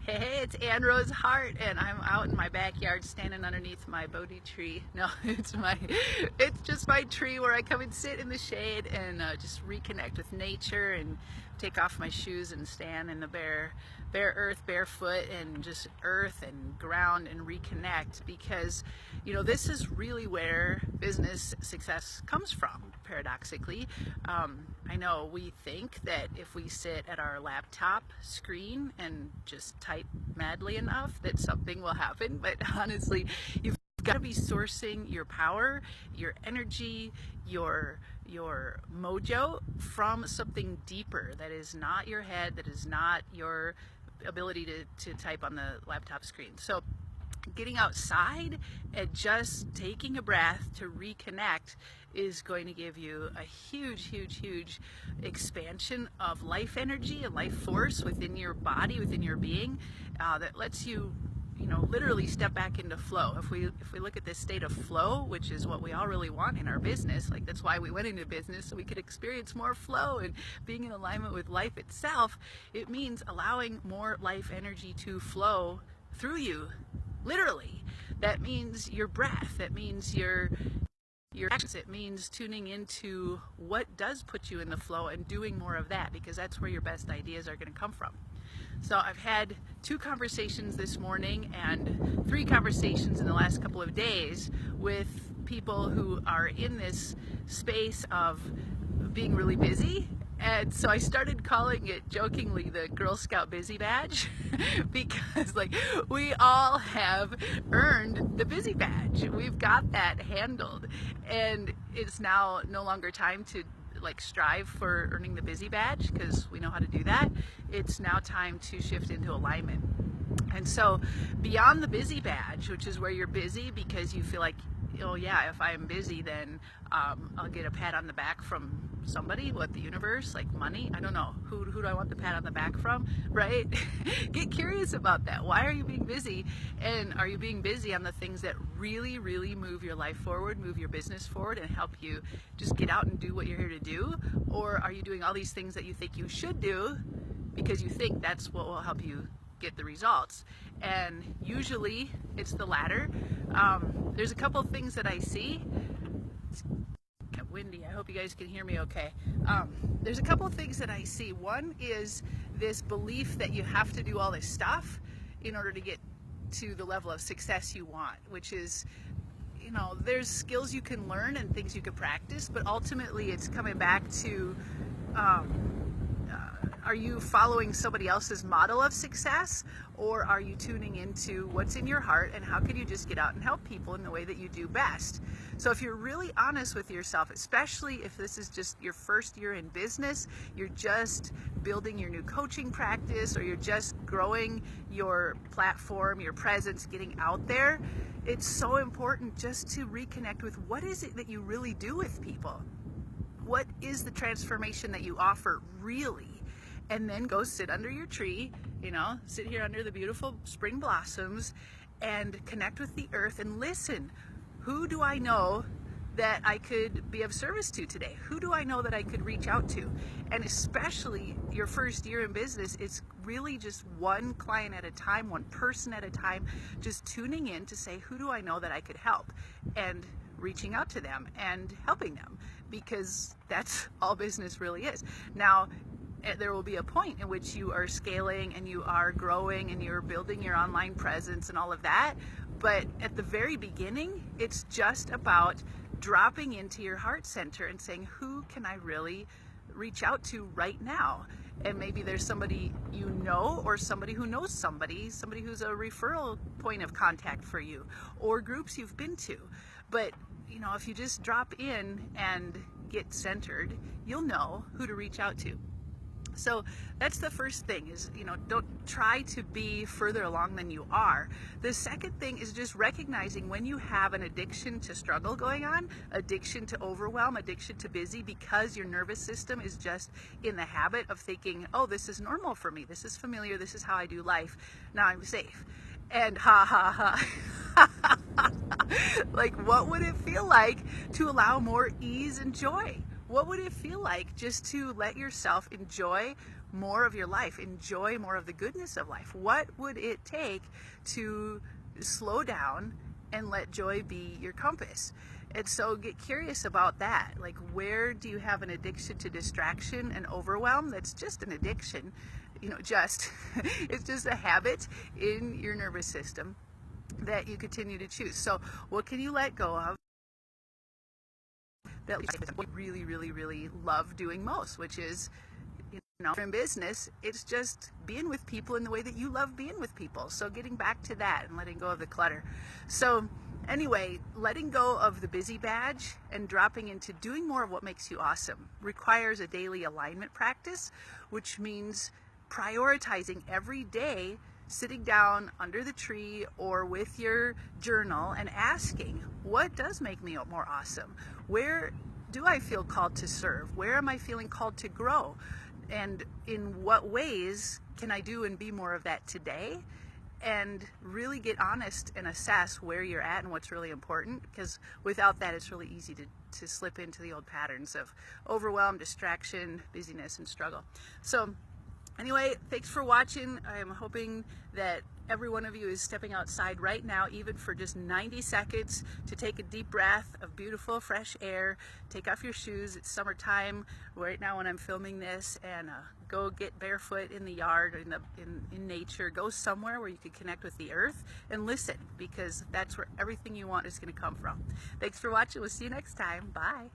Hey, it's Ann Rose Hart, and I'm out in my backyard standing underneath my Bodhi tree. No, it's just my tree where I come and sit in the shade and just reconnect with nature and take off my shoes and stand in the bare earth, barefoot, and just earth and ground and reconnect, because this is really where business success comes from, paradoxically. I know we think that if we sit at our laptop screen and just type madly enough that something will happen, but honestly, you've got to be sourcing your power, your energy, your mojo from something deeper that is not your head, that is not your ability to type on the laptop screen. So getting outside and just taking a breath to reconnect is going to give you a huge expansion of life energy and life force within your body, within your being, that lets you literally step back into flow. If we look at this state of flow, which is what we all really want in our business, like that's why we went into business, so we could experience more flow and being in alignment with life itself. It means allowing more life energy to flow through you, literally. That means your breath, that means your actions, it means tuning into what does put you in the flow and doing more of that, because that's where your best ideas are going to come from. So I've had 2 conversations this morning and 3 conversations in the last couple of days with people who are in this space of being really busy. And so I started calling it jokingly the Girl Scout Busy Badge because we all have earned the Busy Badge. We've got that handled, and it's now no longer time to strive for earning the Busy Badge, because we know how to do that. It's now time to shift into alignment. And so beyond the Busy Badge, which is where you're busy because you feel like, oh yeah, if I'm busy, then I'll get a pat on the back from somebody, the universe, like money. I don't know. Who do I want the pat on the back from, right? Get curious about that. Why are you being busy? And are you being busy on the things that really move your life forward, move your business forward, and help you just get out and do what you're here to do? Or are you doing all these things that you think you should do because you think that's what will help you get the results? And usually it's the latter. There's a couple things that I see. It's kind of windy. I hope you guys can hear me okay. There's a couple of things that I see. One is this belief that you have to do all this stuff in order to get to the level of success you want, which is, there's skills you can learn and things you can practice, but ultimately it's coming back to, are you following somebody else's model of success, or are you tuning into what's in your heart and how can you just get out and help people in the way that you do best? So if you're really honest with yourself, especially if this is just your first year in business, you're just building your new coaching practice, or you're just growing your platform, your presence, getting out there, it's so important just to reconnect with what is it that you really do with people? What is the transformation that you offer really? And then go sit under your tree, sit here under the beautiful spring blossoms and connect with the earth and listen. Who do I know that I could be of service to today? Who do I know that I could reach out to? And especially your first year in business, it's really just one client at a time, one person at a time, just tuning in to say, who do I know that I could help? And reaching out to them and helping them, because that's all business really is. Now, there will be a point in which you are scaling and you are growing and you're building your online presence and all of that. But at the very beginning, it's just about dropping into your heart center and saying, who can I really reach out to right now? And maybe there's somebody you know, or somebody who knows somebody who's a referral point of contact for you, or groups you've been to. But if you just drop in and get centered, you'll know who to reach out to. So that's the first thing, is, don't try to be further along than you are. The second thing is just recognizing when you have an addiction to struggle going on, addiction to overwhelm, addiction to busy, because your nervous system is just in the habit of thinking, oh, this is normal for me, this is familiar, this is how I do life, now I'm safe. And what would it feel like to allow more ease and joy? What would it feel like just to let yourself enjoy more of your life, enjoy more of the goodness of life. What would it take to slow down and let joy be your compass? And so get curious about that. Like, where do you have an addiction to distraction and overwhelm? That's just an addiction, it's just a habit in your nervous system that you continue to choose. So what can you let go of that you really, really, really love doing most, which is, in business, it's just being with people in the way that you love being with people. So getting back to that and letting go of the clutter. So anyway, letting go of the busy badge and dropping into doing more of what makes you awesome requires a daily alignment practice, which means prioritizing every day, sitting down under the tree or with your journal and asking, what does make me more awesome? Where do I feel called to serve? Where am I feeling called to grow? And in what ways can I do and be more of that today? And really get honest and assess where you're at and what's really important, because without that, it's really easy to slip into the old patterns of overwhelm, distraction, busyness, and struggle. So anyway, thanks for watching. I'm hoping that every one of you is stepping outside right now, even for just 90 seconds, to take a deep breath of beautiful, fresh air. Take off your shoes. It's summertime right now when I'm filming this, and go get barefoot in the yard, in nature. Go somewhere where you can connect with the earth and listen, because that's where everything you want is going to come from. Thanks for watching. We'll see you next time. Bye.